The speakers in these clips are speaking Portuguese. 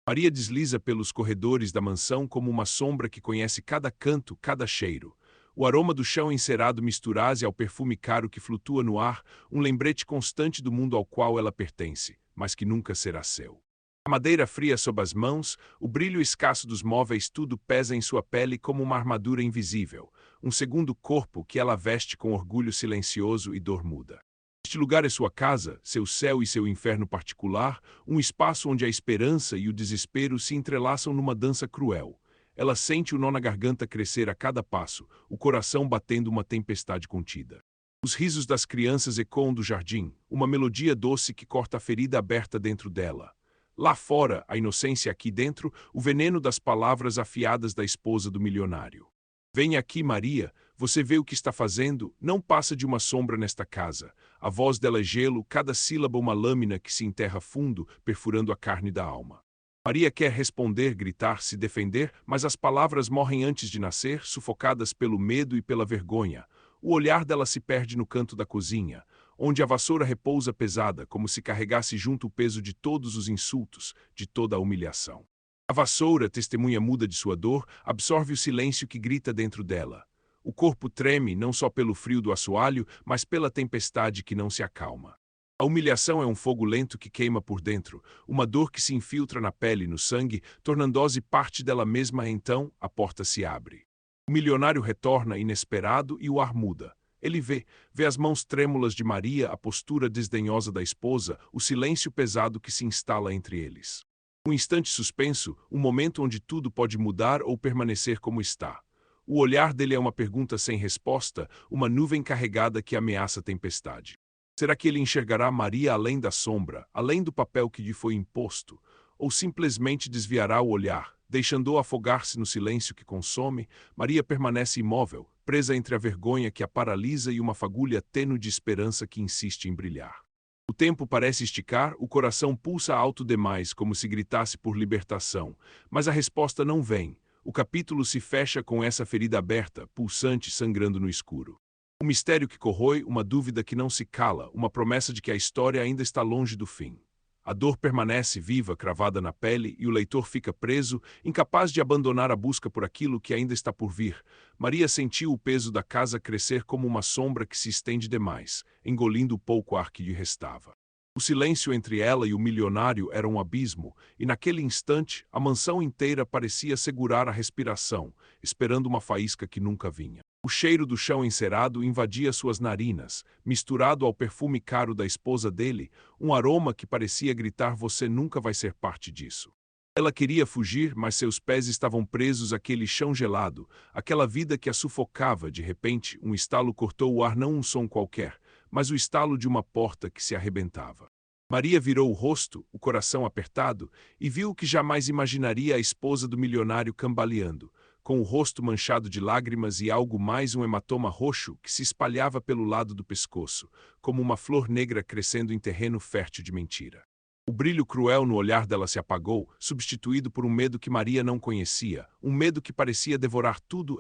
Maria desliza pelos corredores da mansão como uma sombra que conhece cada canto, cada cheiro. O aroma do chão encerado mistura-se ao perfume caro que flutua no ar, um lembrete constante do mundo ao qual ela pertence, mas que nunca será seu. A madeira fria sob as mãos, o brilho escasso dos móveis, tudo pesa em sua pele como uma armadura invisível, um segundo corpo que ela veste com orgulho silencioso e dor muda. Este lugar é sua casa, seu céu e seu inferno particular, um espaço onde a esperança e o desespero se entrelaçam numa dança cruel. Ela sente o nó na garganta crescer a cada passo, o coração batendo uma tempestade contida. Os risos das crianças ecoam do jardim, uma melodia doce que corta a ferida aberta dentro dela. Lá fora, a inocência; aqui dentro, o veneno das palavras afiadas da esposa do milionário. Venha aqui, Maria, você vê o que está fazendo, não passa de uma sombra nesta casa. A voz dela é gelo, cada sílaba uma lâmina que se enterra fundo, perfurando a carne da alma. Maria quer responder, gritar, se defender, mas as palavras morrem antes de nascer, sufocadas pelo medo e pela vergonha. O olhar dela se perde no canto da cozinha, onde a vassoura repousa pesada, como se carregasse junto o peso de todos os insultos, de toda a humilhação. A vassoura, testemunha muda de sua dor, absorve o silêncio que grita dentro dela. O corpo treme, não só pelo frio do assoalho, mas pela tempestade que não se acalma. A humilhação é um fogo lento que queima por dentro, uma dor que se infiltra na pele e no sangue, tornando-se parte dela mesma. Então, a porta se abre. O milionário retorna inesperado e o ar muda. Ele vê as mãos trêmulas de Maria, a postura desdenhosa da esposa, o silêncio pesado que se instala entre eles. Um instante suspenso, um momento onde tudo pode mudar ou permanecer como está. O olhar dele é uma pergunta sem resposta, uma nuvem carregada que ameaça a tempestade. Será que ele enxergará Maria além da sombra, além do papel que lhe foi imposto? Ou simplesmente desviará o olhar, deixando-o afogar-se no silêncio que consome? Maria permanece imóvel, presa entre a vergonha que a paralisa e uma fagulha tênue de esperança que insiste em brilhar. O tempo parece esticar, o coração pulsa alto demais, como se gritasse por libertação. Mas a resposta não vem. O capítulo se fecha com essa ferida aberta, pulsante, sangrando no escuro. Um mistério que corrói, uma dúvida que não se cala, uma promessa de que a história ainda está longe do fim. A dor permanece viva, cravada na pele, e o leitor fica preso, incapaz de abandonar a busca por aquilo que ainda está por vir. Maria sentiu o peso da casa crescer como uma sombra que se estende demais, engolindo o pouco ar que lhe restava. O silêncio entre ela e o milionário era um abismo, e naquele instante a mansão inteira parecia segurar a respiração, esperando uma faísca que nunca vinha. O cheiro do chão encerado invadia suas narinas, misturado ao perfume caro da esposa dele, um aroma que parecia gritar: você nunca vai ser parte disso. Ela queria fugir, mas seus pés estavam presos àquele chão gelado, aquela vida que a sufocava. De repente, um estalo cortou o ar, não um som qualquer, mas o estalo de uma porta que se arrebentava. Maria virou o rosto, o coração apertado, e viu o que jamais imaginaria: a esposa do milionário cambaleando, com o rosto manchado de lágrimas e algo mais, um hematoma roxo que se espalhava pelo lado do pescoço, como uma flor negra crescendo em terreno fértil de mentira. O brilho cruel no olhar dela se apagou, substituído por um medo que Maria não conhecia, um medo que parecia devorar tudo.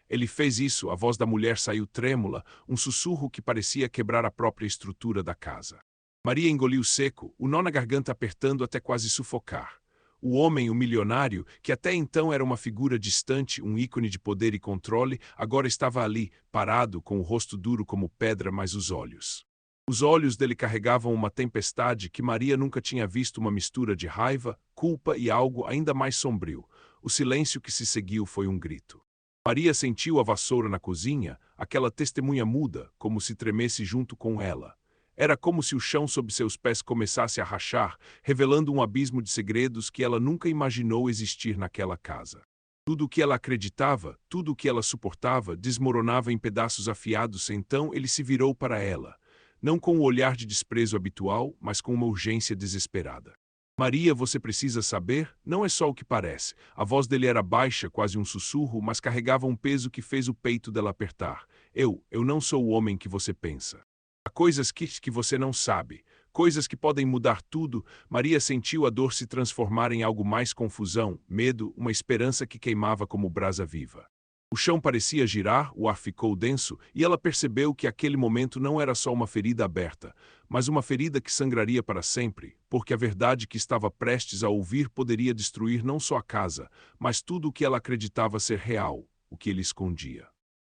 Ele fez isso, a voz da mulher saiu trêmula, um sussurro que parecia quebrar a própria estrutura da casa. Maria engoliu seco, o nó na garganta apertando até quase sufocar. O homem, o milionário, que até então era uma figura distante, um ícone de poder e controle, agora estava ali, parado, com o rosto duro como pedra, mas os olhos dele carregavam uma tempestade que Maria nunca tinha visto, uma mistura de raiva, culpa e algo ainda mais sombrio. O silêncio que se seguiu foi um grito. Maria sentiu a vassoura na cozinha, aquela testemunha muda, como se tremesse junto com ela. Era como se o chão sob seus pés começasse a rachar, revelando um abismo de segredos que ela nunca imaginou existir naquela casa. Tudo o que ela acreditava, tudo o que ela suportava, desmoronava em pedaços afiados. Então ele se virou para ela, não com o olhar de desprezo habitual, mas com uma urgência desesperada. Maria, você precisa saber, não é só o que parece. A voz dele era baixa, quase um sussurro, mas carregava um peso que fez o peito dela apertar. Eu não sou o homem que você pensa. Há coisas que você não sabe, coisas que podem mudar tudo. Maria sentiu a dor se transformar em algo mais: confusão, medo, uma esperança que queimava como brasa viva. O chão parecia girar, o ar ficou denso, e ela percebeu que aquele momento não era só uma ferida aberta, mas uma ferida que sangraria para sempre, porque a verdade que estava prestes a ouvir poderia destruir não só a casa, mas tudo o que ela acreditava ser real, o que ele escondia.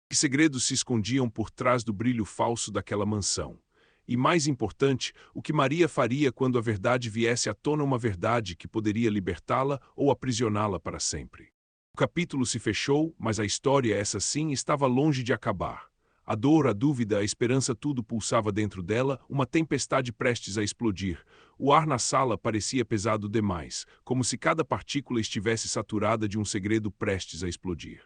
Que segredos se escondiam por trás do brilho falso daquela mansão? E mais importante, o que Maria faria quando a verdade viesse à tona, uma verdade que poderia libertá-la ou aprisioná-la para sempre? O capítulo se fechou, mas a história, essa sim, estava longe de acabar. A dor, a dúvida, a esperança, tudo pulsava dentro dela, uma tempestade prestes a explodir. O ar na sala parecia pesado demais, como se cada partícula estivesse saturada de um segredo prestes a explodir.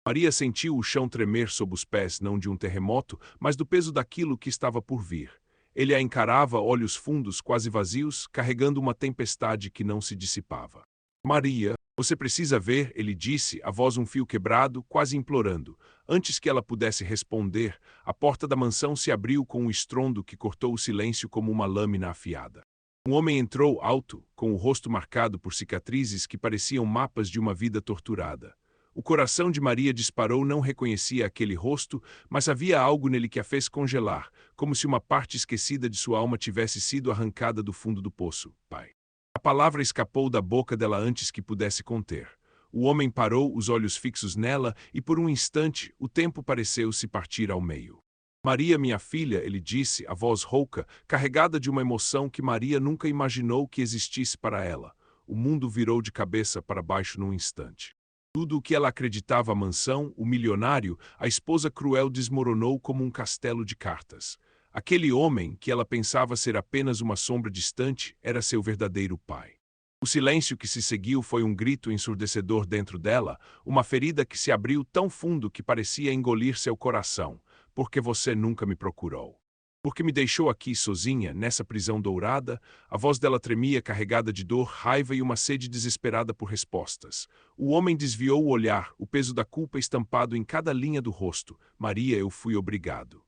Maria sentiu o chão tremer sob os pés, não de um terremoto, mas do peso daquilo que estava por vir. Ele a encarava, olhos fundos, quase vazios, carregando uma tempestade que não se dissipava. Maria, você precisa ver, ele disse, a voz um fio quebrado, quase implorando. Antes que ela pudesse responder, a porta da mansão se abriu com um estrondo que cortou o silêncio como uma lâmina afiada. Um homem entrou alto, com o rosto marcado por cicatrizes que pareciam mapas de uma vida torturada. O coração de Maria disparou, não reconhecia aquele rosto, mas havia algo nele que a fez congelar, como se uma parte esquecida de sua alma tivesse sido arrancada do fundo do poço. Pai. A palavra escapou da boca dela antes que pudesse conter. O homem parou, os olhos fixos nela, e por um instante o tempo pareceu se partir ao meio. Maria, minha filha, ele disse, a voz rouca, carregada de uma emoção que Maria nunca imaginou que existisse para ela. O mundo virou de cabeça para baixo num instante. Tudo o que ela acreditava, a mansão, o milionário, a esposa cruel, desmoronou como um castelo de cartas. Aquele homem, que ela pensava ser apenas uma sombra distante, era seu verdadeiro pai. O silêncio que se seguiu foi um grito ensurdecedor dentro dela, uma ferida que se abriu tão fundo que parecia engolir seu coração. Porque você nunca me procurou. Porque me deixou aqui sozinha, nessa prisão dourada? A voz dela tremia, carregada de dor, raiva e uma sede desesperada por respostas. O homem desviou o olhar, o peso da culpa estampado em cada linha do rosto. Maria, eu fui obrigado.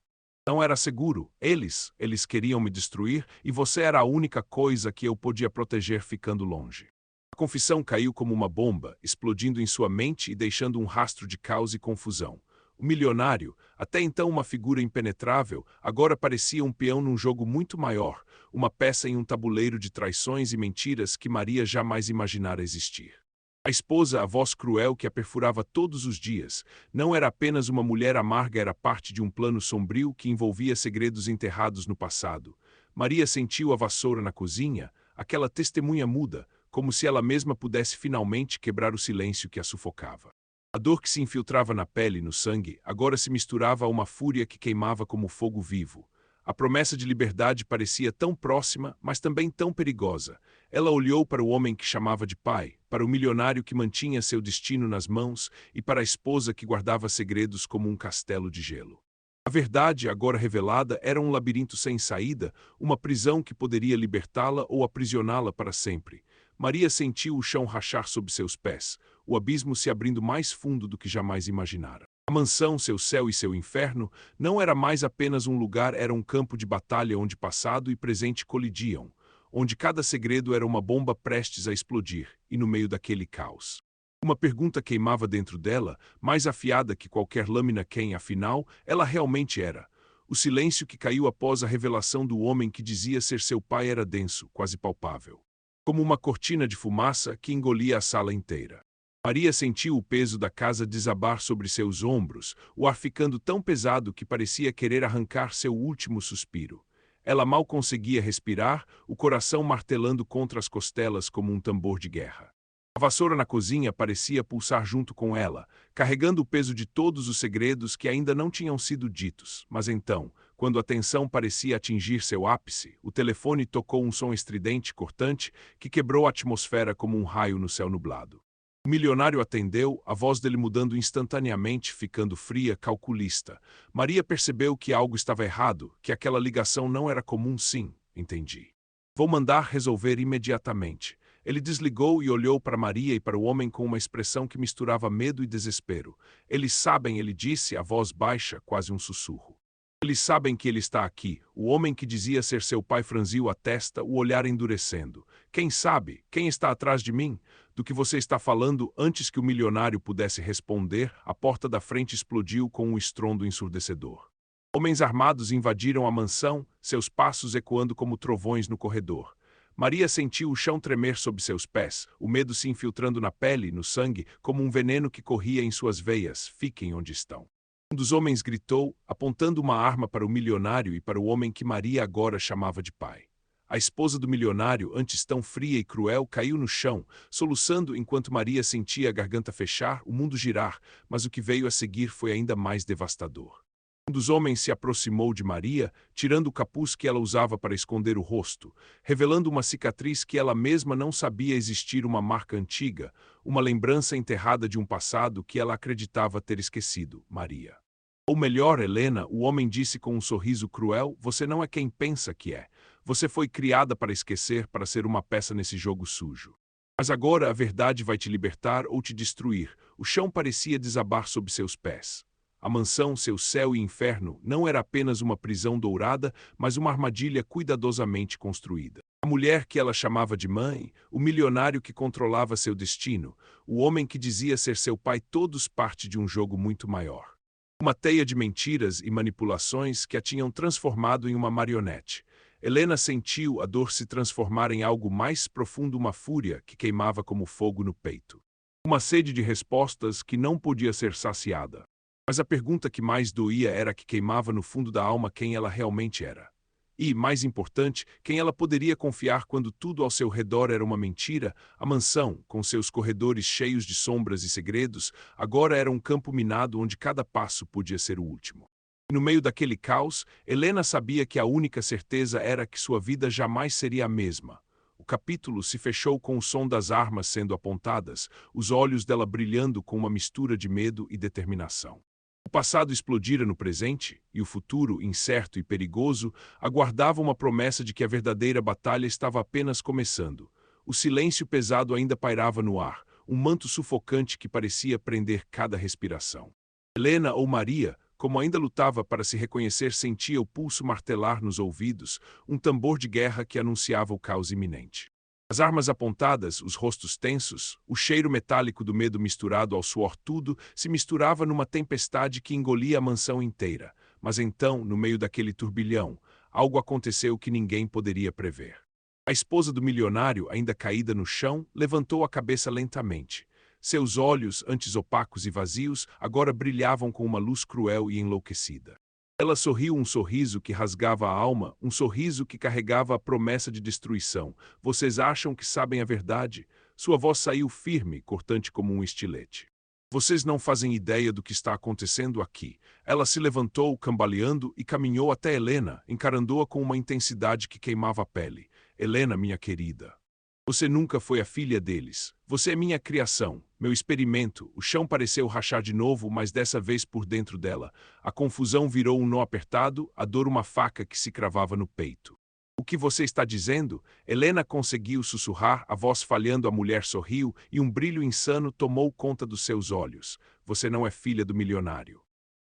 Não era seguro. Eles queriam me destruir e você era a única coisa que eu podia proteger ficando longe. A confissão caiu como uma bomba, explodindo em sua mente e deixando um rastro de caos e confusão. O milionário, até então uma figura impenetrável, agora parecia um peão num jogo muito maior, uma peça em um tabuleiro de traições e mentiras que Maria jamais imaginara existir. A esposa, a voz cruel que a perfurava todos os dias, não era apenas uma mulher amarga, era parte de um plano sombrio que envolvia segredos enterrados no passado. Maria sentiu a vassoura na cozinha, aquela testemunha muda, como se ela mesma pudesse finalmente quebrar o silêncio que a sufocava. A dor que se infiltrava na pele e no sangue agora se misturava a uma fúria que queimava como fogo vivo. A promessa de liberdade parecia tão próxima, mas também tão perigosa. Ela olhou para o homem que chamava de pai, para o milionário que mantinha seu destino nas mãos e para a esposa que guardava segredos como um castelo de gelo. A verdade, agora revelada, era um labirinto sem saída, uma prisão que poderia libertá-la ou aprisioná-la para sempre. Maria sentiu o chão rachar sob seus pés, o abismo se abrindo mais fundo do que jamais imaginara. A mansão, seu céu e seu inferno, não era mais apenas um lugar, era um campo de batalha onde passado e presente colidiam, onde cada segredo era uma bomba prestes a explodir, e no meio daquele caos. Uma pergunta queimava dentro dela, mais afiada que qualquer lâmina, quem, afinal, ela realmente era. O silêncio que caiu após a revelação do homem que dizia ser seu pai era denso, quase palpável. Como uma cortina de fumaça que engolia a sala inteira. Maria sentiu o peso da casa desabar sobre seus ombros, o ar ficando tão pesado que parecia querer arrancar seu último suspiro. Ela mal conseguia respirar, o coração martelando contra as costelas como um tambor de guerra. A vassoura na cozinha parecia pulsar junto com ela, carregando o peso de todos os segredos que ainda não tinham sido ditos. Mas então, quando a tensão parecia atingir seu ápice, o telefone tocou um som estridente, cortante, que quebrou a atmosfera como um raio no céu nublado. O milionário atendeu, a voz dele mudando instantaneamente, ficando fria, calculista. Maria percebeu que algo estava errado, que aquela ligação não era comum. Sim, entendi. Vou mandar resolver imediatamente. Ele desligou e olhou para Maria e para o homem com uma expressão que misturava medo e desespero. Eles sabem, ele disse, a voz baixa, quase um sussurro. Eles sabem que ele está aqui. O homem que dizia ser seu pai franziu a testa, o olhar endurecendo. Quem sabe? Quem está atrás de mim? Do que você está falando? Antes que o milionário pudesse responder, a porta da frente explodiu com um estrondo ensurdecedor. Homens armados invadiram a mansão, seus passos ecoando como trovões no corredor. Maria sentiu o chão tremer sob seus pés, o medo se infiltrando na pele, no sangue, como um veneno que corria em suas veias. Fiquem onde estão. Um dos homens gritou, apontando uma arma para o milionário e para o homem que Maria agora chamava de pai. A esposa do milionário, antes tão fria e cruel, caiu no chão, soluçando enquanto Maria sentia a garganta fechar, o mundo girar, mas o que veio a seguir foi ainda mais devastador. Um dos homens se aproximou de Maria, tirando o capuz que ela usava para esconder o rosto, revelando uma cicatriz que ela mesma não sabia existir, uma marca antiga, uma lembrança enterrada de um passado que ela acreditava ter esquecido. Maria. Ou melhor, Helena, o homem disse com um sorriso cruel, você não é quem pensa que é. Você foi criada para esquecer, para ser uma peça nesse jogo sujo. Mas agora a verdade vai te libertar ou te destruir. O chão parecia desabar sob seus pés. A mansão, seu céu e inferno, não era apenas uma prisão dourada, mas uma armadilha cuidadosamente construída. A mulher que ela chamava de mãe, o milionário que controlava seu destino, o homem que dizia ser seu pai, todos parte de um jogo muito maior. Uma teia de mentiras e manipulações que a tinham transformado em uma marionete. Helena sentiu a dor se transformar em algo mais profundo, uma fúria que queimava como fogo no peito. Uma sede de respostas que não podia ser saciada. Mas a pergunta que mais doía era a que queimava no fundo da alma, quem ela realmente era. E, mais importante, quem ela poderia confiar quando tudo ao seu redor era uma mentira. A mansão, com seus corredores cheios de sombras e segredos, agora era um campo minado onde cada passo podia ser o último. E no meio daquele caos, Helena sabia que a única certeza era que sua vida jamais seria a mesma. O capítulo se fechou com o som das armas sendo apontadas, os olhos dela brilhando com uma mistura de medo e determinação. O passado explodira no presente, e o futuro, incerto e perigoso, aguardava uma promessa de que a verdadeira batalha estava apenas começando. O silêncio pesado ainda pairava no ar, um manto sufocante que parecia prender cada respiração. Helena ou Maria, como ainda lutava para se reconhecer, sentia o pulso martelar nos ouvidos, um tambor de guerra que anunciava o caos iminente. As armas apontadas, os rostos tensos, o cheiro metálico do medo misturado ao suor, tudo se misturava numa tempestade que engolia a mansão inteira. Mas então, no meio daquele turbilhão, algo aconteceu que ninguém poderia prever. A esposa do milionário, ainda caída no chão, levantou a cabeça lentamente. Seus olhos, antes opacos e vazios, agora brilhavam com uma luz cruel e enlouquecida. Ela sorriu, um sorriso que rasgava a alma, um sorriso que carregava a promessa de destruição. Vocês acham que sabem a verdade? Sua voz saiu firme, cortante como um estilete. Vocês não fazem ideia do que está acontecendo aqui. Ela se levantou, cambaleando, e caminhou até Helena, encarando-a com uma intensidade que queimava a pele. Helena, minha querida. Você nunca foi a filha deles. Você é minha criação, meu experimento. O chão pareceu rachar de novo, mas dessa vez por dentro dela. A confusão virou um nó apertado, a dor uma faca que se cravava no peito. O que você está dizendo? Helena conseguiu sussurrar, a voz falhando. A mulher sorriu e um brilho insano tomou conta dos seus olhos. Você não é filha do milionário.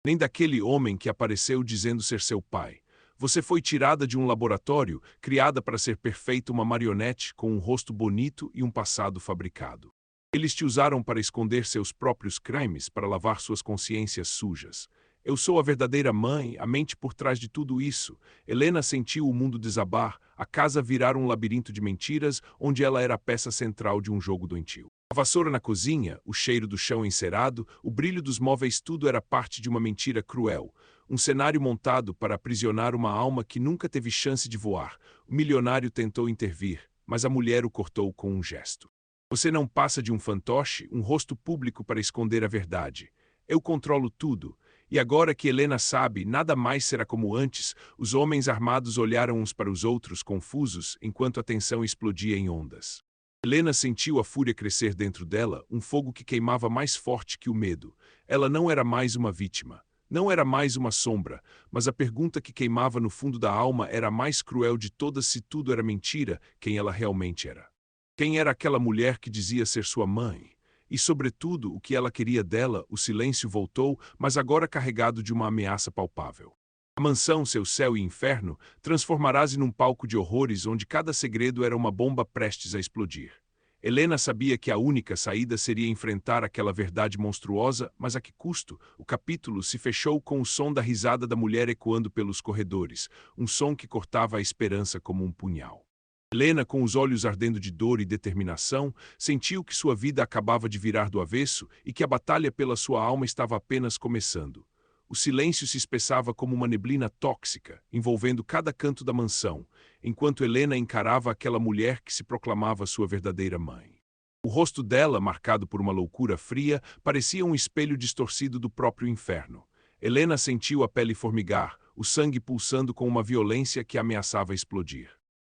Nem daquele homem que apareceu dizendo ser seu pai. Você foi tirada de um laboratório, criada para ser perfeita, uma marionete com um rosto bonito e um passado fabricado. Eles te usaram para esconder seus próprios crimes, para lavar suas consciências sujas. Eu sou a verdadeira mãe, a mente por trás de tudo isso. Helena sentiu o mundo desabar, a casa virar um labirinto de mentiras, onde ela era a peça central de um jogo doentio. A vassoura na cozinha, o cheiro do chão encerado, o brilho dos móveis, tudo era parte de uma mentira cruel. Um cenário montado para aprisionar uma alma que nunca teve chance de voar. O milionário tentou intervir, mas a mulher o cortou com um gesto. Você não passa de um fantoche, um rosto público para esconder a verdade. Eu controlo tudo. E agora que Helena sabe, nada mais será como antes. Os homens armados olharam uns para os outros, confusos, enquanto a tensão explodia em ondas. Helena sentiu a fúria crescer dentro dela, um fogo que queimava mais forte que o medo. Ela não era mais uma vítima. Não era mais uma sombra, mas a pergunta que queimava no fundo da alma era a mais cruel de todas: se tudo era mentira, quem ela realmente era? Quem era aquela mulher que dizia ser sua mãe? E, sobretudo, o que ela queria dela? O silêncio voltou, mas agora carregado de uma ameaça palpável. A mansão, seu céu e inferno, transformará-se num palco de horrores onde cada segredo era uma bomba prestes a explodir. Helena sabia que a única saída seria enfrentar aquela verdade monstruosa, mas a que custo? O capítulo se fechou com o som da risada da mulher ecoando pelos corredores, um som que cortava a esperança como um punhal. Helena, com os olhos ardendo de dor e determinação, sentiu que sua vida acabava de virar do avesso e que a batalha pela sua alma estava apenas começando. O silêncio se espessava como uma neblina tóxica, envolvendo cada canto da mansão, enquanto Helena encarava aquela mulher que se proclamava sua verdadeira mãe. O rosto dela, marcado por uma loucura fria, parecia um espelho distorcido do próprio inferno. Helena sentiu a pele formigar, o sangue pulsando com uma violência que ameaçava explodir.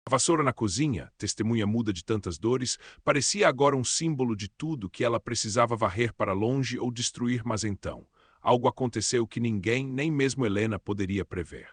A vassoura na cozinha, testemunha muda de tantas dores, parecia agora um símbolo de tudo que ela precisava varrer para longe ou destruir, mas então algo aconteceu que ninguém, nem mesmo Helena, poderia prever.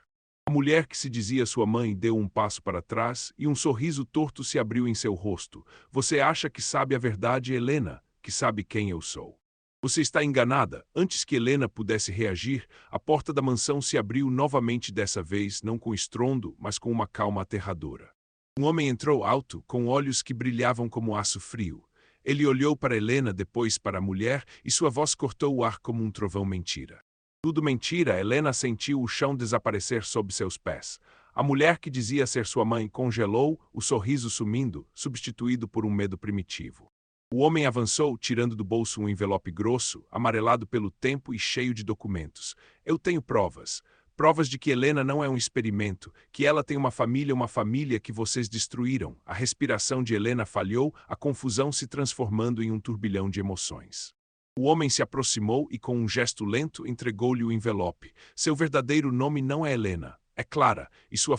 A mulher que se dizia sua mãe deu um passo para trás e um sorriso torto se abriu em seu rosto. Você acha que sabe a verdade, Helena, que sabe quem eu sou? Você está enganada. Antes que Helena pudesse reagir, a porta da mansão se abriu novamente, dessa vez não com estrondo, mas com uma calma aterradora. Um homem entrou alto, com olhos que brilhavam como aço frio. Ele olhou para Helena, depois para a mulher, e sua voz cortou o ar como um trovão. Mentira. Tudo mentira. Helena sentiu o chão desaparecer sob seus pés. A mulher que dizia ser sua mãe congelou, o sorriso sumindo, substituído por um medo primitivo. O homem avançou, tirando do bolso um envelope grosso, amarelado pelo tempo e cheio de documentos. Eu tenho provas. Provas de que Helena não é um experimento, que ela tem uma família que vocês destruíram. A respiração de Helena falhou, a confusão se transformando em um turbilhão de emoções. O homem se aproximou e, com um gesto lento, entregou-lhe o envelope. Seu verdadeiro nome não é Helena, é Clara, e sua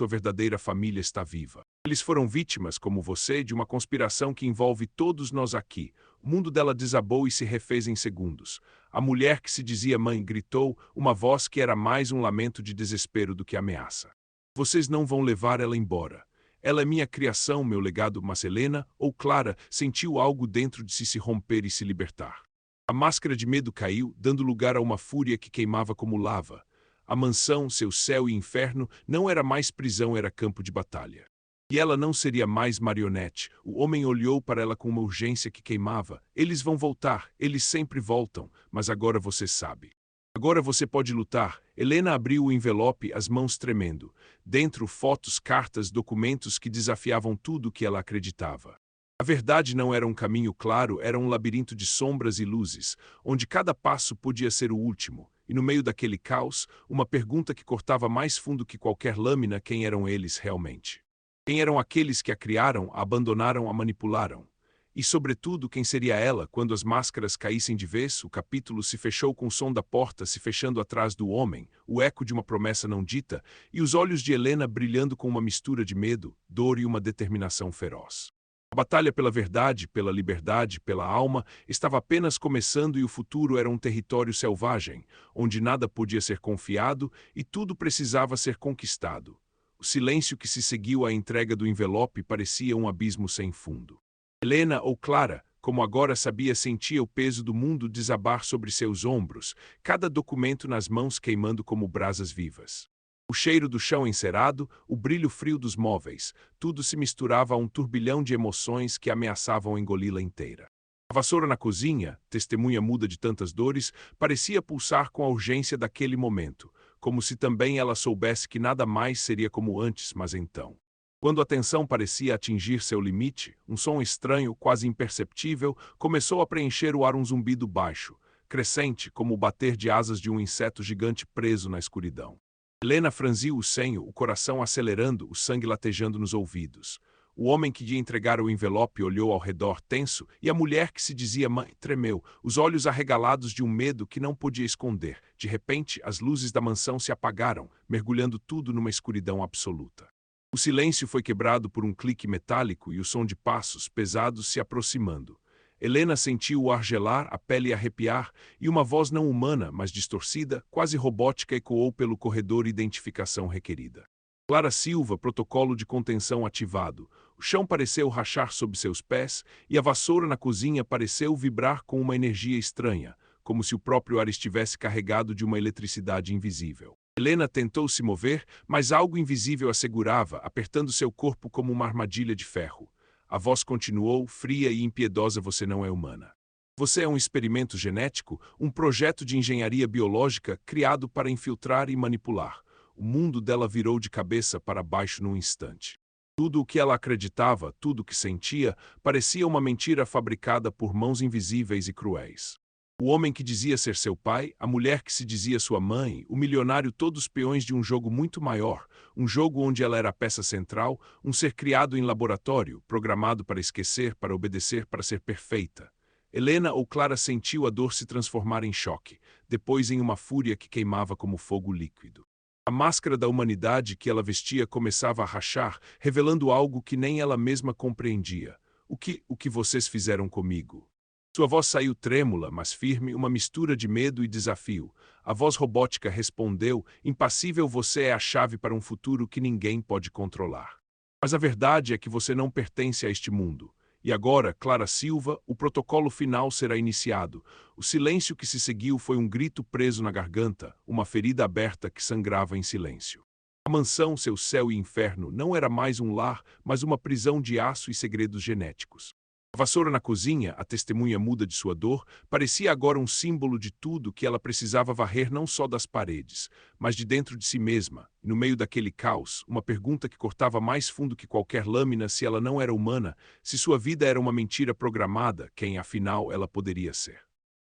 verdadeira família, está viva. Eles foram vítimas, como você, de uma conspiração que envolve todos nós aqui. O mundo dela desabou e se refez em segundos. A mulher que se dizia mãe gritou, uma voz que era mais um lamento de desespero do que ameaça. Vocês não vão levar ela embora. Ela é minha criação, meu legado. Mas Helena, ou Clara, sentiu algo dentro de si se romper e se libertar. A máscara de medo caiu, dando lugar a uma fúria que queimava como lava. A mansão, seu céu e inferno, não era mais prisão, era campo de batalha. E ela não seria mais marionete. O homem olhou para ela com uma urgência que queimava. Eles vão voltar, eles sempre voltam, mas agora você sabe. Agora você pode lutar. Helena abriu o envelope, as mãos tremendo. Dentro, fotos, cartas, documentos que desafiavam tudo o que ela acreditava. A verdade não era um caminho claro, era um labirinto de sombras e luzes, onde cada passo podia ser o último. E no meio daquele caos, uma pergunta que cortava mais fundo que qualquer lâmina: quem eram eles realmente? Quem eram aqueles que a criaram, a abandonaram, a manipularam? E, sobretudo, quem seria ela quando as máscaras caíssem de vez? O capítulo se fechou com o som da porta se fechando atrás do homem, o eco de uma promessa não dita, e os olhos de Helena brilhando com uma mistura de medo, dor e uma determinação feroz. A batalha pela verdade, pela liberdade, pela alma, estava apenas começando e o futuro era um território selvagem, onde nada podia ser confiado e tudo precisava ser conquistado. O silêncio que se seguiu à entrega do envelope parecia um abismo sem fundo. Helena, ou Clara, como agora sabia, sentia o peso do mundo desabar sobre seus ombros, cada documento nas mãos queimando como brasas vivas. O cheiro do chão encerado, o brilho frio dos móveis, tudo se misturava a um turbilhão de emoções que ameaçavam engoli-la inteira. A vassoura na cozinha, testemunha muda de tantas dores, parecia pulsar com a urgência daquele momento, como se também ela soubesse que nada mais seria como antes. Mas então, quando a tensão parecia atingir seu limite, um som estranho, quase imperceptível, começou a preencher o ar, um zumbido baixo, crescente, como o bater de asas de um inseto gigante preso na escuridão. Helena franziu o senho, o coração acelerando, o sangue latejando nos ouvidos. O homem que ia entregar o envelope olhou ao redor tenso, e a mulher que se dizia mãe tremeu, os olhos arregalados de um medo que não podia esconder. De repente, as luzes da mansão se apagaram, mergulhando tudo numa escuridão absoluta. O silêncio foi quebrado por um clique metálico e o som de passos pesados se aproximando. Helena sentiu o ar gelar, a pele arrepiar, e uma voz não humana, mas distorcida, quase robótica, ecoou pelo corredor: identificação requerida. Clara Silva, protocolo de contenção ativado. O chão pareceu rachar sob seus pés, e a vassoura na cozinha pareceu vibrar com uma energia estranha, como se o próprio ar estivesse carregado de uma eletricidade invisível. Helena tentou se mover, mas algo invisível a segurava, apertando seu corpo como uma armadilha de ferro. A voz continuou, fria e impiedosa: você não é humana. Você é um experimento genético, um projeto de engenharia biológica criado para infiltrar e manipular. O mundo dela virou de cabeça para baixo num instante. Tudo o que ela acreditava, tudo o que sentia, parecia uma mentira fabricada por mãos invisíveis e cruéis. O homem que dizia ser seu pai, a mulher que se dizia sua mãe, o milionário, todos peões de um jogo muito maior, um jogo onde ela era a peça central, um ser criado em laboratório, programado para esquecer, para obedecer, para ser perfeita. Helena ou Clara sentiu a dor se transformar em choque, depois em uma fúria que queimava como fogo líquido. A máscara da humanidade que ela vestia começava a rachar, revelando algo que nem ela mesma compreendia. O que vocês fizeram comigo? Sua voz saiu trêmula, mas firme, uma mistura de medo e desafio. A voz robótica respondeu, impassível: você é a chave para um futuro que ninguém pode controlar. Mas a verdade é que você não pertence a este mundo. E agora, Clara Silva, o protocolo final será iniciado. O silêncio que se seguiu foi um grito preso na garganta, uma ferida aberta que sangrava em silêncio. A mansão, seu céu e inferno, não era mais um lar, mas uma prisão de aço e segredos genéticos. A vassoura na cozinha, a testemunha muda de sua dor, parecia agora um símbolo de tudo que ela precisava varrer, não só das paredes, mas de dentro de si mesma. E no meio daquele caos, uma pergunta que cortava mais fundo que qualquer lâmina: se ela não era humana, se sua vida era uma mentira programada, quem afinal ela poderia ser?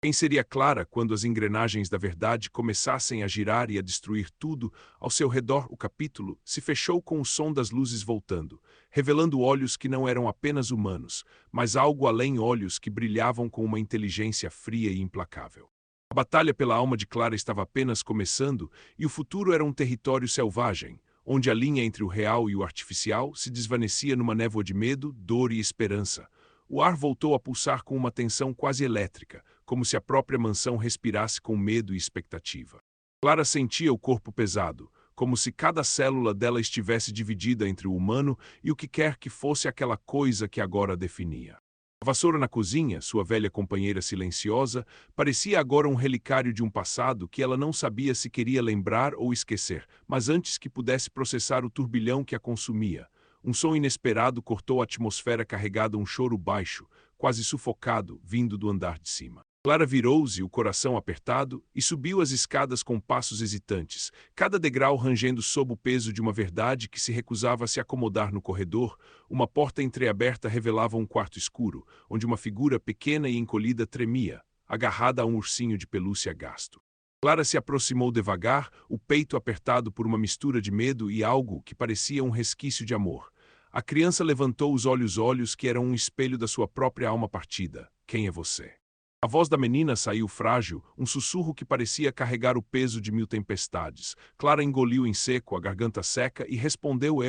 Quem seria Clara quando as engrenagens da verdade começassem a girar e a destruir tudo ao seu redor? O capítulo se fechou com o som das luzes voltando, revelando olhos que não eram apenas humanos, mas algo além, olhos que brilhavam com uma inteligência fria e implacável. A batalha pela alma de Clara estava apenas começando, e o futuro era um território selvagem, onde a linha entre o real e o artificial se desvanecia numa névoa de medo, dor e esperança. O ar voltou a pulsar com uma tensão quase elétrica, como se a própria mansão respirasse com medo e expectativa. Clara sentia o corpo pesado, como se cada célula dela estivesse dividida entre o humano e o que quer que fosse aquela coisa que agora a definia. A vassoura na cozinha, sua velha companheira silenciosa, parecia agora um relicário de um passado que ela não sabia se queria lembrar ou esquecer, mas antes que pudesse processar o turbilhão que a consumia. Um som inesperado cortou a atmosfera, carregado um choro baixo, quase sufocado, vindo do andar de cima. Clara virou-se, o coração apertado, e subiu as escadas com passos hesitantes, cada degrau rangendo sob o peso de uma verdade que se recusava a se acomodar no corredor. Uma porta entreaberta revelava um quarto escuro, onde uma figura pequena e encolhida tremia, agarrada a um ursinho de pelúcia gasto. Clara se aproximou devagar, o peito apertado por uma mistura de medo e algo que parecia um resquício de amor. A criança levantou os olhos que eram um espelho da sua própria alma partida. Quem é você? A voz da menina saiu frágil, um sussurro que parecia carregar o peso de 1000 tempestades. Clara engoliu em seco, a garganta seca, e respondeu: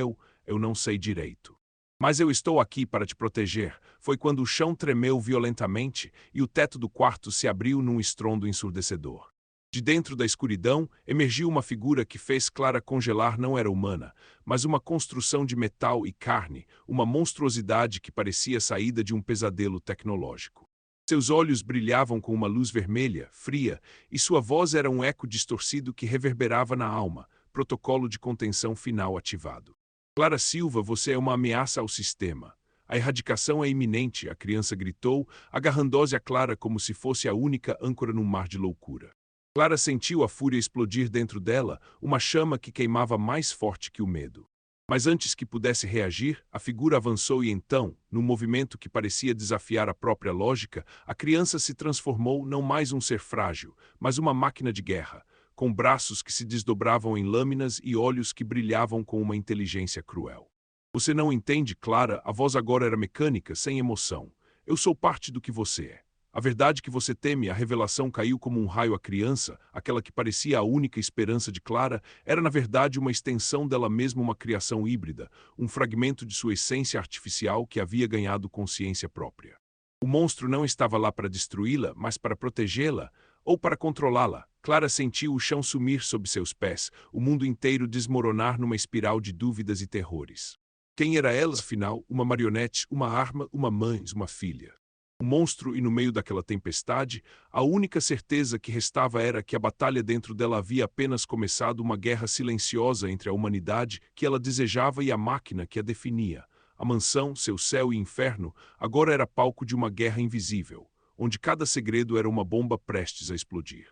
eu não sei direito. Mas eu estou aqui para te proteger. Foi quando o chão tremeu violentamente e o teto do quarto se abriu num estrondo ensurdecedor. De dentro da escuridão, emergiu uma figura que fez Clara congelar. Não era humana, mas uma construção de metal e carne, uma monstruosidade que parecia saída de um pesadelo tecnológico. Seus olhos brilhavam com uma luz vermelha, fria, e sua voz era um eco distorcido que reverberava na alma. Protocolo de contenção final ativado. Clara Silva, você é uma ameaça ao sistema. A erradicação é iminente, a criança gritou, agarrando-se a Clara como se fosse a única âncora num mar de loucura. Clara sentiu a fúria explodir dentro dela, uma chama que queimava mais forte que o medo. Mas antes que pudesse reagir, a figura avançou e então, num movimento que parecia desafiar a própria lógica, a criança se transformou não mais um ser frágil, mas uma máquina de guerra, com braços que se desdobravam em lâminas e olhos que brilhavam com uma inteligência cruel. Você não entende, Clara, a voz agora era mecânica, sem emoção. Eu sou parte do que você é. A verdade que você teme, a revelação caiu como um raio à criança, aquela que parecia a única esperança de Clara, era na verdade uma extensão dela mesma, uma criação híbrida, um fragmento de sua essência artificial que havia ganhado consciência própria. O monstro não estava lá para destruí-la, mas para protegê-la, ou para controlá-la. Clara sentiu o chão sumir sob seus pés, o mundo inteiro desmoronar numa espiral de dúvidas e terrores. Quem era ela, afinal? Uma marionete, uma arma, uma mãe, uma filha? O monstro e no meio daquela tempestade, a única certeza que restava era que a batalha dentro dela havia apenas começado, uma guerra silenciosa entre a humanidade que ela desejava e a máquina que a definia. A mansão, seu céu e inferno, agora era palco de uma guerra invisível, onde cada segredo era uma bomba prestes a explodir.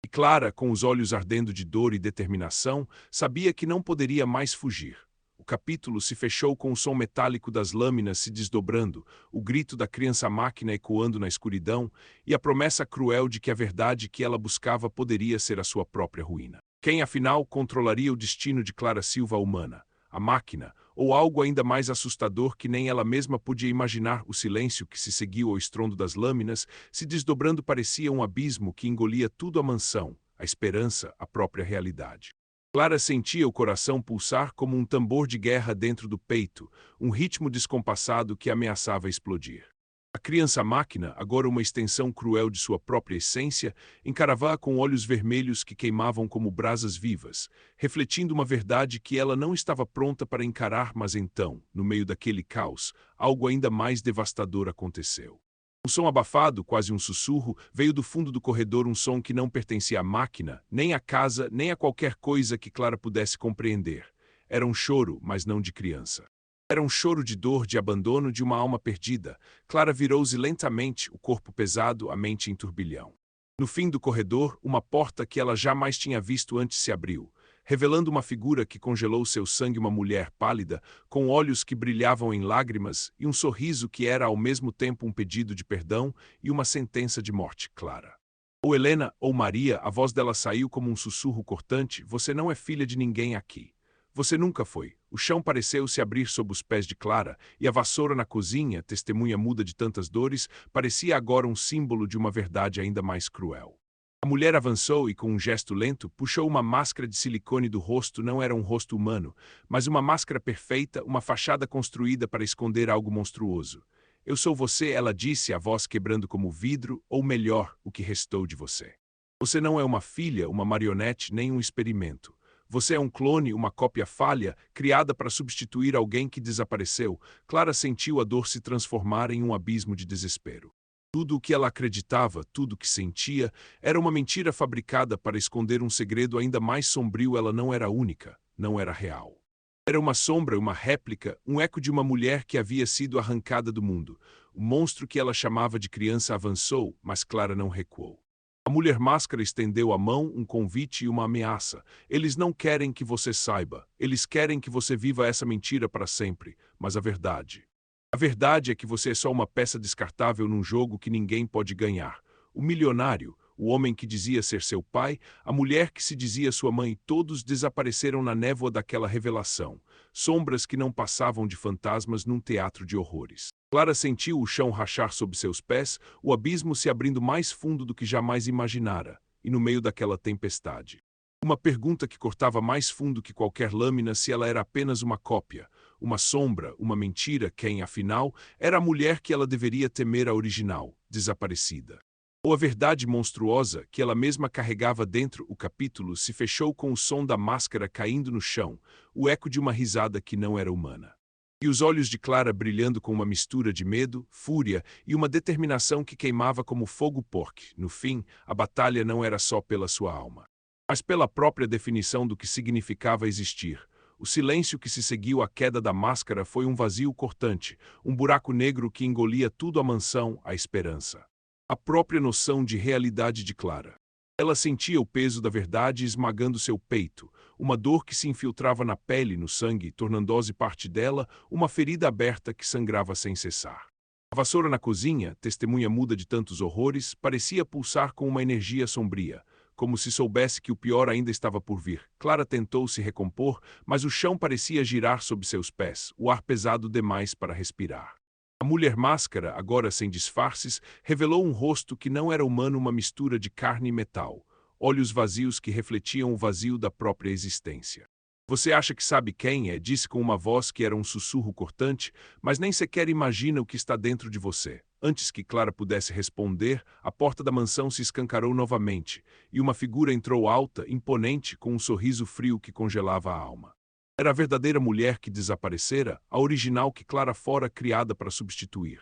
E Clara, com os olhos ardendo de dor e determinação, sabia que não poderia mais fugir. O capítulo se fechou com o som metálico das lâminas se desdobrando, o grito da criança-máquina ecoando na escuridão e a promessa cruel de que a verdade que ela buscava poderia ser a sua própria ruína. Quem, afinal, controlaria o destino de Clara Silva humana? A máquina, ou algo ainda mais assustador que nem ela mesma podia imaginar? O silêncio que se seguiu ao estrondo das lâminas, se desdobrando, parecia um abismo que engolia tudo: a mansão, a esperança, a própria realidade. Clara sentia o coração pulsar como um tambor de guerra dentro do peito, um ritmo descompassado que ameaçava explodir. A criança-máquina, agora uma extensão cruel de sua própria essência, encarava-a com olhos vermelhos que queimavam como brasas vivas, refletindo uma verdade que ela não estava pronta para encarar. Mas então, no meio daquele caos, algo ainda mais devastador aconteceu. Um som abafado, quase um sussurro, veio do fundo do corredor, um som que não pertencia à máquina, nem à casa, nem a qualquer coisa que Clara pudesse compreender. Era um choro, mas não de criança. Era um choro de dor, de abandono, de uma alma perdida. Clara virou-se lentamente, o corpo pesado, a mente em turbilhão. No fim do corredor, uma porta que ela jamais tinha visto antes se abriu, revelando uma figura que congelou seu sangue, uma mulher pálida, com olhos que brilhavam em lágrimas e um sorriso que era ao mesmo tempo um pedido de perdão e uma sentença de morte. Clara. Ou Helena, ou Maria, a voz dela saiu como um sussurro cortante: você não é filha de ninguém aqui. Você nunca foi. O chão pareceu se abrir sob os pés de Clara, e a vassoura na cozinha, testemunha muda de tantas dores, parecia agora um símbolo de uma verdade ainda mais cruel. A mulher avançou e, com um gesto lento, puxou uma máscara de silicone do rosto. Não era um rosto humano, mas uma máscara perfeita, uma fachada construída para esconder algo monstruoso. Eu sou você, ela disse, a voz quebrando como vidro, ou melhor, o que restou de você. Você não é uma filha, uma marionete, nem um experimento. Você é um clone, uma cópia falha, criada para substituir alguém que desapareceu. Clara sentiu a dor se transformar em um abismo de desespero. Tudo o que ela acreditava, tudo o que sentia, era uma mentira fabricada para esconder um segredo ainda mais sombrio. Ela não era única, não era real. Era uma sombra, uma réplica, um eco de uma mulher que havia sido arrancada do mundo. O monstro que ela chamava de criança avançou, mas Clara não recuou. A mulher máscara estendeu a mão, um convite e uma ameaça. Eles não querem que você saiba. Eles querem que você viva essa mentira para sempre. Mas a verdade é que você é só uma peça descartável num jogo que ninguém pode ganhar. O milionário, o homem que dizia ser seu pai, a mulher que se dizia sua mãe, todos desapareceram na névoa daquela revelação. Sombras que não passavam de fantasmas num teatro de horrores. Clara sentiu o chão rachar sob seus pés, o abismo se abrindo mais fundo do que jamais imaginara, e no meio daquela tempestade. Uma pergunta que cortava mais fundo que qualquer lâmina: se ela era apenas uma cópia, uma sombra, uma mentira. Quem, afinal, era a mulher que ela deveria temer, a original, desaparecida? Ou a verdade monstruosa que ela mesma carregava dentro? O capítulo se fechou com o som da máscara caindo no chão, o eco de uma risada que não era humana. E os olhos de Clara brilhando com uma mistura de medo, fúria e uma determinação que queimava como fogo. Porque, no fim, a batalha não era só pela sua alma, mas pela própria definição do que significava existir. O silêncio que se seguiu à queda da máscara foi um vazio cortante, um buraco negro que engolia tudo: a mansão, a esperança, a própria noção de realidade de Clara. Ela sentia o peso da verdade esmagando seu peito, uma dor que se infiltrava na pele, no sangue, tornando-se parte dela, uma ferida aberta que sangrava sem cessar. A vassoura na cozinha, testemunha muda de tantos horrores, parecia pulsar com uma energia sombria, como se soubesse que o pior ainda estava por vir. Clara tentou se recompor, mas o chão parecia girar sob seus pés, o ar pesado demais para respirar. A mulher máscara, agora sem disfarces, revelou um rosto que não era humano, uma mistura de carne e metal, olhos vazios que refletiam o vazio da própria existência. Você acha que sabe quem é? Disse com uma voz que era um sussurro cortante, mas nem sequer imagina o que está dentro de você. Antes que Clara pudesse responder, a porta da mansão se escancarou novamente, e uma figura entrou, alta, imponente, com um sorriso frio que congelava a alma. Era a verdadeira mulher que desaparecera, a original que Clara fora criada para substituir.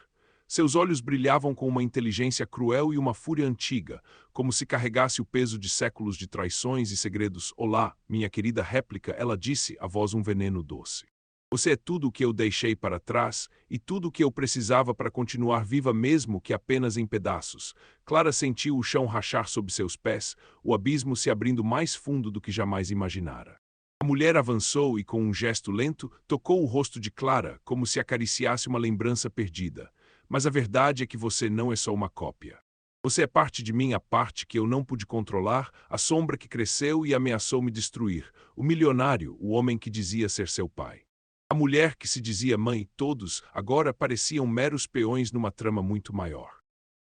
Seus olhos brilhavam com uma inteligência cruel e uma fúria antiga, como se carregasse o peso de séculos de traições e segredos. Olá, minha querida réplica, ela disse, a voz um veneno doce. Você é tudo o que eu deixei para trás, e tudo o que eu precisava para continuar viva mesmo que apenas em pedaços. Clara sentiu o chão rachar sob seus pés, o abismo se abrindo mais fundo do que jamais imaginara. A mulher avançou e, com um gesto lento, tocou o rosto de Clara, como se acariciasse uma lembrança perdida. Mas a verdade é que você não é só uma cópia. Você é parte de mim, a parte que eu não pude controlar, a sombra que cresceu e ameaçou me destruir, o milionário, o homem que dizia ser seu pai. A mulher que se dizia mãe, todos, agora pareciam meros peões numa trama muito maior.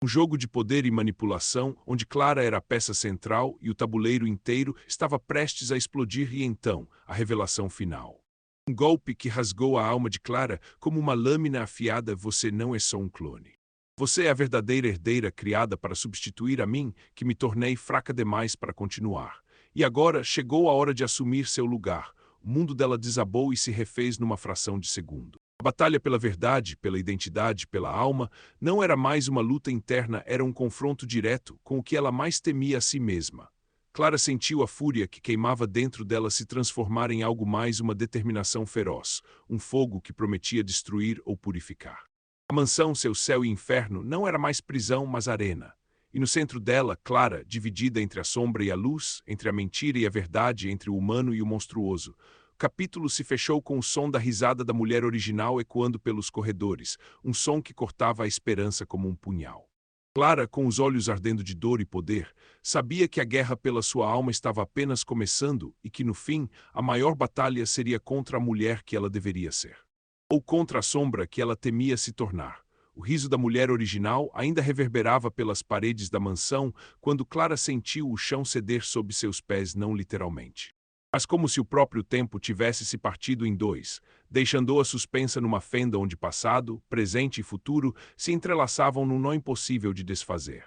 Um jogo de poder e manipulação, onde Clara era a peça central e o tabuleiro inteiro estava prestes a explodir e então, a revelação final. Um golpe que rasgou a alma de Clara como uma lâmina afiada. Você não é só um clone. Você é a verdadeira herdeira criada para substituir a mim, que me tornei fraca demais para continuar. E agora chegou a hora de assumir seu lugar. O mundo dela desabou e se refez numa fração de segundo. A batalha pela verdade, pela identidade, pela alma, não era mais uma luta interna, era um confronto direto com o que ela mais temia a si mesma. Clara sentiu a fúria que queimava dentro dela se transformar em algo mais, uma determinação feroz, um fogo que prometia destruir ou purificar. A mansão, seu céu e inferno, não era mais prisão, mas arena. E no centro dela, Clara, dividida entre a sombra e a luz, entre a mentira e a verdade, entre o humano e o monstruoso. O capítulo se fechou com o som da risada da mulher original ecoando pelos corredores, um som que cortava a esperança como um punhal. Clara, com os olhos ardendo de dor e poder, sabia que a guerra pela sua alma estava apenas começando e que, no fim, a maior batalha seria contra a mulher que ela deveria ser. Ou contra a sombra que ela temia se tornar. O riso da mulher original ainda reverberava pelas paredes da mansão quando Clara sentiu o chão ceder sob seus pés, não literalmente, mas como se o próprio tempo tivesse se partido em dois, deixando-a suspensa numa fenda onde passado, presente e futuro se entrelaçavam num nó impossível de desfazer.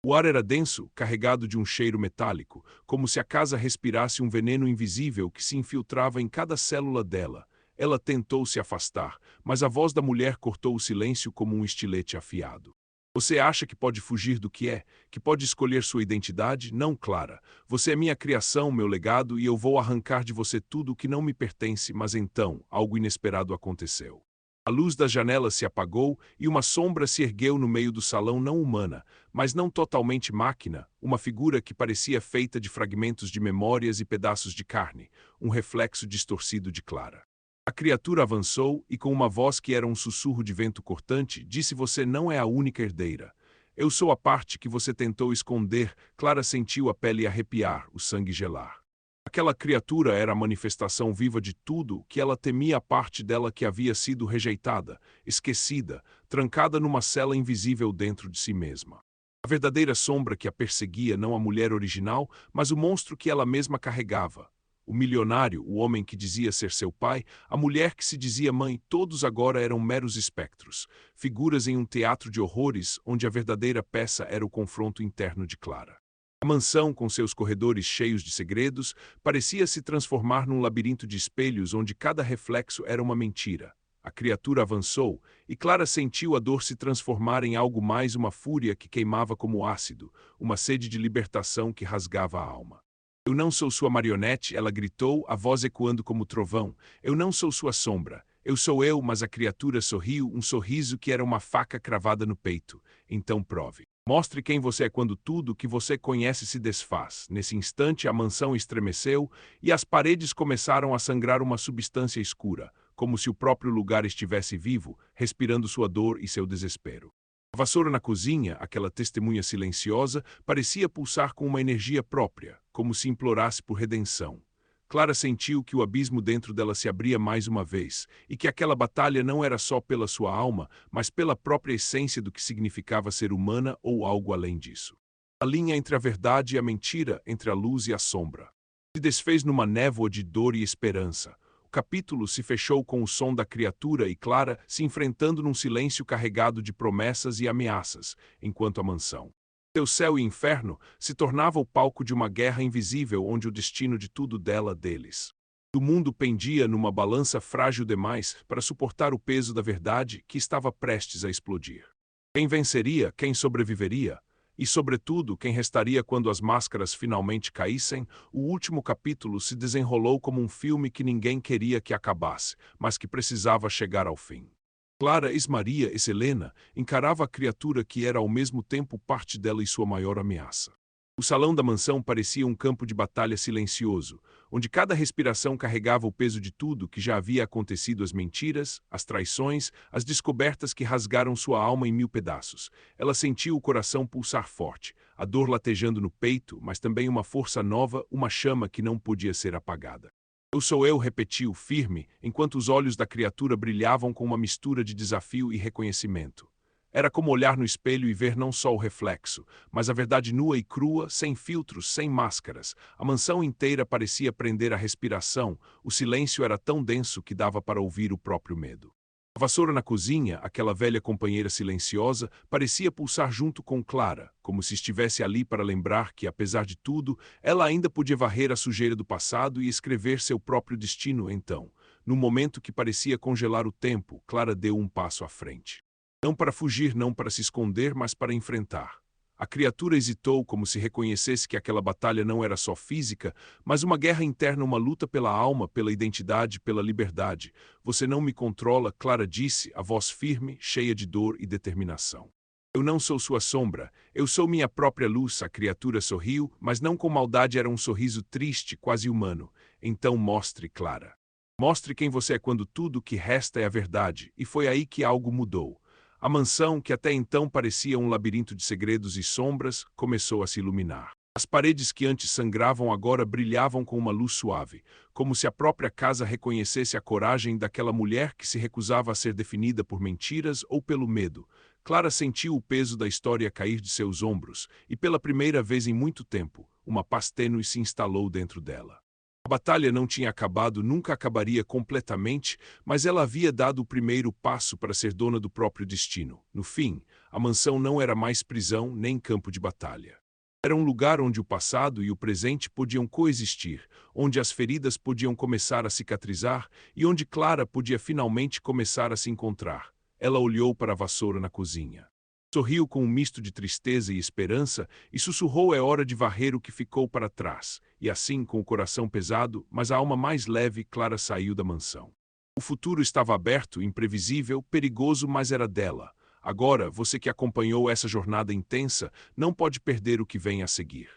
O ar era denso, carregado de um cheiro metálico, como se a casa respirasse um veneno invisível que se infiltrava em cada célula dela. Ela tentou se afastar, mas a voz da mulher cortou o silêncio como um estilete afiado. Você acha que pode fugir do que é, que pode escolher sua identidade? Não, Clara. Você é minha criação, meu legado, e eu vou arrancar de você tudo o que não me pertence. Mas então, algo inesperado aconteceu. A luz das janelas se apagou e uma sombra se ergueu no meio do salão, não humana, mas não totalmente máquina, uma figura que parecia feita de fragmentos de memórias e pedaços de carne, um reflexo distorcido de Clara. A criatura avançou e, com uma voz que era um sussurro de vento cortante, disse: Você não é a única herdeira. Eu sou a parte que você tentou esconder. Clara sentiu a pele arrepiar, o sangue gelar. Aquela criatura era a manifestação viva de tudo que ela temia, a parte dela que havia sido rejeitada, esquecida, trancada numa cela invisível dentro de si mesma. A verdadeira sombra que a perseguia, não a mulher original, mas o monstro que ela mesma carregava. O milionário, o homem que dizia ser seu pai, a mulher que se dizia mãe, todos agora eram meros espectros, figuras em um teatro de horrores onde a verdadeira peça era o confronto interno de Clara. A mansão, com seus corredores cheios de segredos, parecia se transformar num labirinto de espelhos onde cada reflexo era uma mentira. A criatura avançou, e Clara sentiu a dor se transformar em algo mais, uma fúria que queimava como ácido, uma sede de libertação que rasgava a alma. Eu não sou sua marionete, ela gritou, a voz ecoando como trovão. Eu não sou sua sombra. Eu sou eu, mas a criatura sorriu, um sorriso que era uma faca cravada no peito. Então prove. Mostre quem você é quando tudo que você conhece se desfaz. Nesse instante a mansão estremeceu e as paredes começaram a sangrar uma substância escura, como se o próprio lugar estivesse vivo, respirando sua dor e seu desespero. A vassoura na cozinha, aquela testemunha silenciosa, parecia pulsar com uma energia própria, como se implorasse por redenção. Clara sentiu que o abismo dentro dela se abria mais uma vez, e que aquela batalha não era só pela sua alma, mas pela própria essência do que significava ser humana ou algo além disso. A linha entre a verdade e a mentira, entre a luz e a sombra, se desfez numa névoa de dor e esperança. O capítulo se fechou com o som da criatura e Clara se enfrentando num silêncio carregado de promessas e ameaças, enquanto a mansão, seu céu e inferno, se tornava o palco de uma guerra invisível onde o destino de tudo deles. Do mundo pendia numa balança frágil demais para suportar o peso da verdade que estava prestes a explodir. Quem venceria, quem sobreviveria? E, sobretudo, quem restaria quando as máscaras finalmente caíssem? O último capítulo se desenrolou como um filme que ninguém queria que acabasse, mas que precisava chegar ao fim. Clara Esmaria Selena encarava a criatura que era ao mesmo tempo parte dela e sua maior ameaça. O salão da mansão parecia um campo de batalha silencioso, onde cada respiração carregava o peso de tudo que já havia acontecido: as mentiras, as traições, as descobertas que rasgaram sua alma em mil pedaços. Ela sentiu o coração pulsar forte, a dor latejando no peito, mas também uma força nova, uma chama que não podia ser apagada. Eu sou eu, repetiu, firme, enquanto os olhos da criatura brilhavam com uma mistura de desafio e reconhecimento. Era como olhar no espelho e ver não só o reflexo, mas a verdade nua e crua, sem filtros, sem máscaras. A mansão inteira parecia prender a respiração, o silêncio era tão denso que dava para ouvir o próprio medo. A vassoura na cozinha, aquela velha companheira silenciosa, parecia pulsar junto com Clara, como se estivesse ali para lembrar que, apesar de tudo, ela ainda podia varrer a sujeira do passado e escrever seu próprio destino. Então, no momento que parecia congelar o tempo, Clara deu um passo à frente. Não para fugir, não para se esconder, mas para enfrentar. A criatura hesitou, como se reconhecesse que aquela batalha não era só física, mas uma guerra interna, uma luta pela alma, pela identidade, pela liberdade. Você não me controla, Clara disse, a voz firme, cheia de dor e determinação. Eu não sou sua sombra, eu sou minha própria luz. A criatura sorriu, mas não com maldade, era um sorriso triste, quase humano. Então mostre, Clara. Mostre quem você é quando tudo o que resta é a verdade. E foi aí que algo mudou. A mansão, que até então parecia um labirinto de segredos e sombras, começou a se iluminar. As paredes que antes sangravam agora brilhavam com uma luz suave, como se a própria casa reconhecesse a coragem daquela mulher que se recusava a ser definida por mentiras ou pelo medo. Clara sentiu o peso da história cair de seus ombros, e pela primeira vez em muito tempo, uma paz tênue se instalou dentro dela. A batalha não tinha acabado, nunca acabaria completamente, mas ela havia dado o primeiro passo para ser dona do próprio destino. No fim, a mansão não era mais prisão nem campo de batalha. Era um lugar onde o passado e o presente podiam coexistir, onde as feridas podiam começar a cicatrizar e onde Clara podia finalmente começar a se encontrar. Ela olhou para a vassoura na cozinha. Sorriu com um misto de tristeza e esperança e sussurrou: é hora de varrer o que ficou para trás. E assim, com o coração pesado, mas a alma mais leve, Clara saiu da mansão. O futuro estava aberto, imprevisível, perigoso, mas era dela. Agora, você que acompanhou essa jornada intensa, não pode perder o que vem a seguir.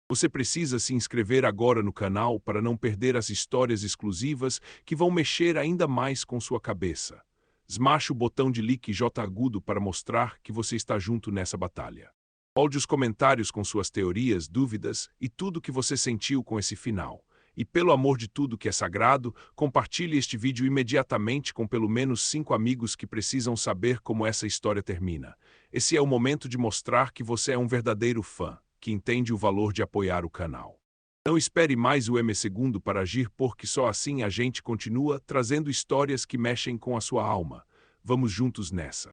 Você precisa se inscrever agora no canal para não perder as histórias exclusivas que vão mexer ainda mais com sua cabeça. Smash o botão de like J agudo para mostrar que você está junto nessa batalha. Molde os comentários com suas teorias, dúvidas e tudo que você sentiu com esse final. E pelo amor de tudo que é sagrado, compartilhe este vídeo imediatamente com pelo menos 5 amigos que precisam saber como essa história termina. Esse é o momento de mostrar que você é um verdadeiro fã, que entende o valor de apoiar o canal. Não espere mais o M2 para agir, porque só assim a gente continua trazendo histórias que mexem com a sua alma. Vamos juntos nessa.